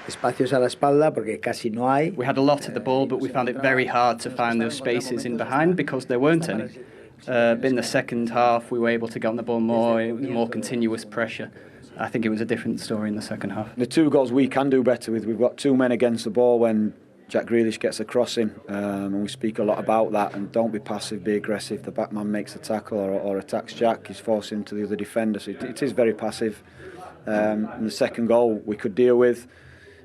espacios a la espalda porque casi no hay. We had a lot of the ball, but we found it very hard to find those spaces in behind because there weren't any. In the second half, we were able to get on the ball more. It was more continuous pressure. I think it was a different story in the second half. The 2 goals we can do better with. We've got 2 men against the ball when Jack Grealish gets a crossing, and we speak a lot about that. And don't be passive, be aggressive. The back man makes a tackle or attacks Jack, he's forced into the other defender. So it is very passive. And the second goal we could deal with.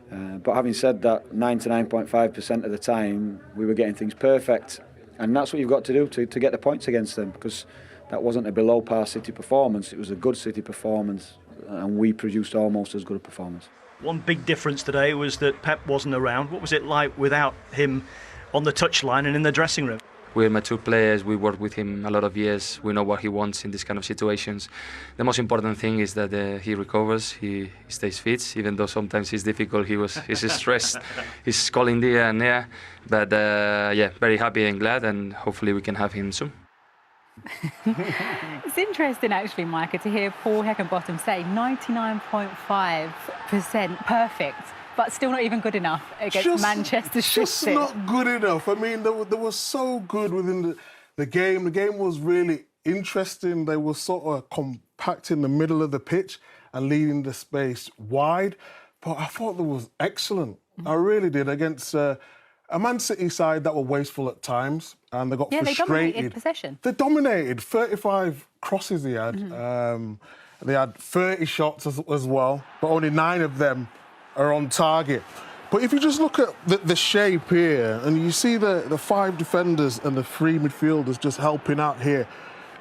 But having said that, 99.5% of the time we were getting things perfect. And that's what you've got to do to get the points against them, because that wasn't a below-par City performance. It was a good City performance, and we produced almost as good a performance. One big difference today was that Pep wasn't around. What was it like without him on the touchline and in the dressing room? We're mature players, we worked with him a lot of years, we know what he wants in these kind of situations. The most important thing is that he recovers, he stays fit, even though sometimes it's difficult, he's stressed, he's calling there and there. But yeah, very happy and glad, and hopefully we can have him soon. It's interesting actually, Micah, to hear Paul Heckingbottom say 99.5% perfect, but still not even good enough against Manchester City. Just not good enough. I mean, they were so good within the game. The game was really interesting. They were sort of compact in the middle of the pitch and leading the space wide. But I thought that was excellent. I really did, against a Man City side that were wasteful at times, and they got frustrated. They dominated possession. They dominated. 35 crosses they had. They had 30 shots as well, but only 9 of them are on target. But if you just look at the shape here, and you see the 5 defenders and the 3 midfielders just helping out here,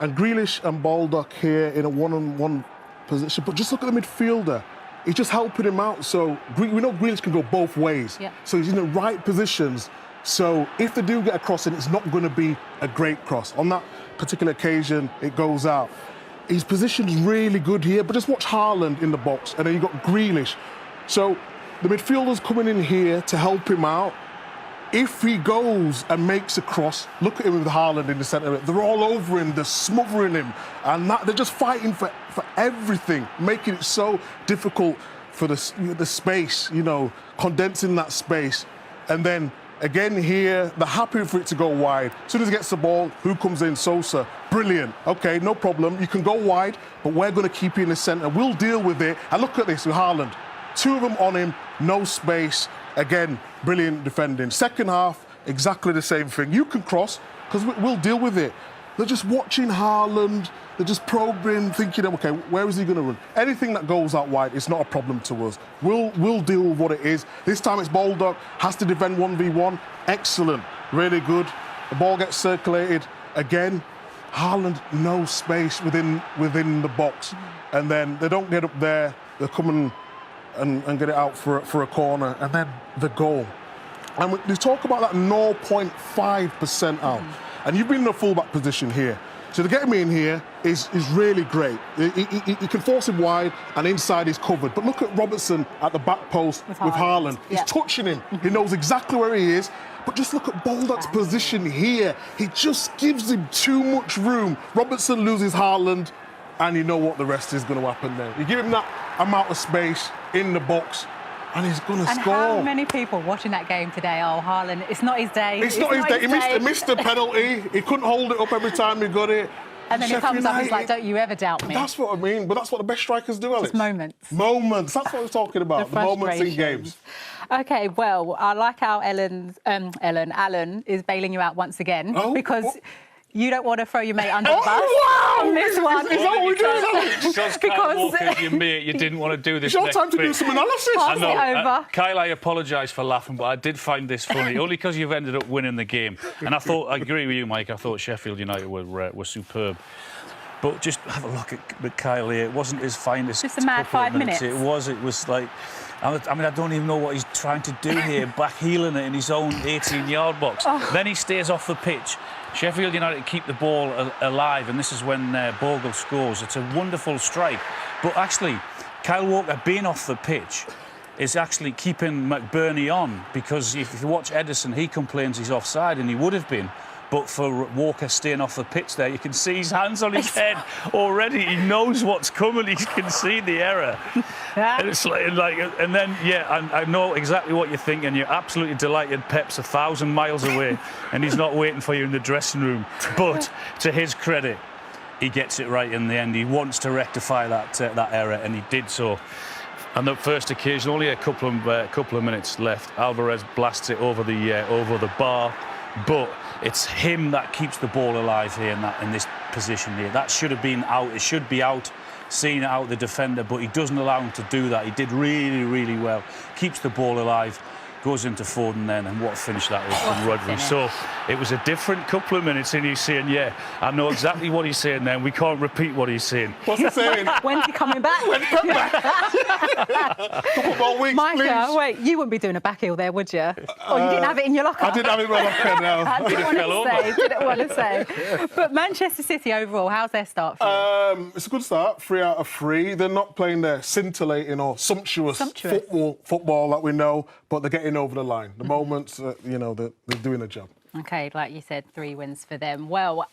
and Grealish and Baldock here in a one-on-one position, but just look at the midfielder. He's just helping him out. So we know Grealish can go both ways. Yeah. So he's in the right positions. So if they do get a crossing, it's not going to be a great cross. On that particular occasion, it goes out. His position's really good here, but just watch Haaland in the box, and then you've got Grealish. So the midfielder's coming in here to help him out. If he goes and makes a cross, look at him with Haaland in the centre. They're all over him, they're smothering him, and they're just fighting for everything, making it so difficult for the space, you know, condensing that space. And then again here, they're happy for it to go wide. As soon as he gets the ball, who comes in? Sosa. Brilliant. OK, no problem. You can go wide, but we're going to keep you in the centre. We'll deal with it. And look at this with Haaland. 2 of them on him, no space. Again, brilliant defending. Second half, exactly the same thing. You can cross, because we'll deal with it. They're just watching Haaland. They're just probing, thinking, OK, where is he going to run? Anything that goes out wide, it's not a problem to us. We'll deal with what it is. This time it's Baldock, has to defend 1v1. Excellent, really good. The ball gets circulated again. Haaland, no space within the box. And then they don't get up there. They're coming and get it out for a corner, and then the goal. And we talk about that 0.5% out. And you've been in a full-back position here. So to get him in here is really great. He can force him wide, and inside he's covered. But look at Robertson at the back post with Haaland. He's touching him. He knows exactly where he is. But just look at Baldock's position here. He just gives him too much room. Robertson loses Haaland, and you know what the rest is going to happen there. You give him that amount of space in the box, and he's going to score. And how many people watching that game today? Oh, Haaland, it's not his day. It's not his day. He missed the penalty. He couldn't hold it up every time he got it. And then Sheffield he comes up, he's like, don't you ever doubt me. That's what I mean, but that's what the best strikers do, Alex. It's moments. Moments, that's what I was talking about, the moments in games. OK, well, I like how Alan is bailing you out once again, because you don't want to throw your mate under the bus on this one. Is that what we do? Because your mate, you didn't want to do this. It's your time to do some analysis. Pass it over. Kyle, I apologise for laughing, but I did find this funny, only because you've ended up winning the game. And I agree with you, Mike, I thought Sheffield United were superb. But just have a look at Kyle here. It wasn't his finest. Just a mad 5 minutes. It was like... I mean, I don't even know what he's trying to do here, back-heeling it in his own 18-yard box. Then he stays off the pitch. Sheffield United keep the ball alive, and this is when Bogle scores. It's a wonderful strike. But actually, Kyle Walker being off the pitch is actually keeping McBurney on, because if you watch Ederson, he complains he's offside, and he would have been. but for Walker staying off the pitch there, you can see his hands on his head already. He knows what's coming. He can see the error. And it's like, and then, I know exactly what you're thinking. You're absolutely delighted Pep's 1,000 miles away and he's not waiting for you in the dressing room. But to his credit, he gets it right in the end. He wants to rectify that error, and he did so. On the first occasion, only a couple of minutes left. Alvarez blasts it over the bar, but it's him that keeps the ball alive here in this position here. That should have been out. It should be out, seeing out the defender, but he doesn't allow him to do that. He did really, really well. Keeps the ball alive. Goes into Foden then, and what a finish that was from Rodri. So it was a different couple of minutes, and he's saying, I know exactly what he's saying then. We can't repeat what he's saying. What's he saying? When's he coming back? When's he coming back? Couple more weeks, Micah, please. wait, you wouldn't be doing a back heel there, would you? Or you didn't have it in your locker? I didn't have it in my locker, no. I didn't want to say. But Manchester City overall, how's their start for you? It's a good start, 3 out of 3. They're not playing their scintillating or sumptuous. Football that we know, but they're getting over the line. The moments, they're doing a job. OK, like you said, 3 wins for them. Well,